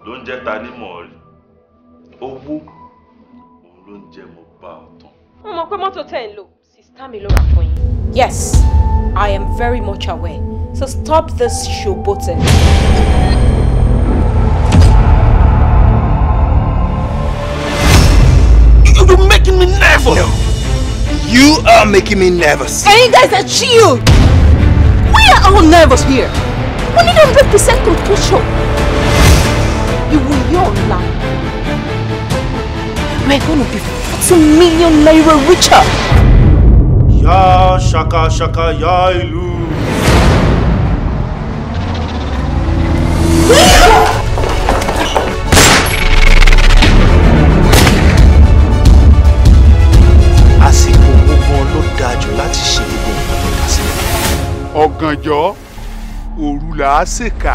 ló ń jẹ́ ta ní mọ̀ọ́rí. Owó òun ló ń jẹ́ mo bá ọ̀tán. Mo mọ̀ pé mọ́tò tẹ̀ ń lò, sister mi ló rà fún yín. Yes, I am very much aware. So stop this showboating. You're making me nervous. No, you are making me nervous. And you guys are chill. We are all nervous here. We need 100% composure. You will your life. We're gonna be 40 million naira richer. Ya shaka shaka ya ilu. Àsìkò gbogbo ló dájú láti ṣe gbogbo nǹkan tó dá sí. Ọ̀gànjọ́ òru là á ṣèkà.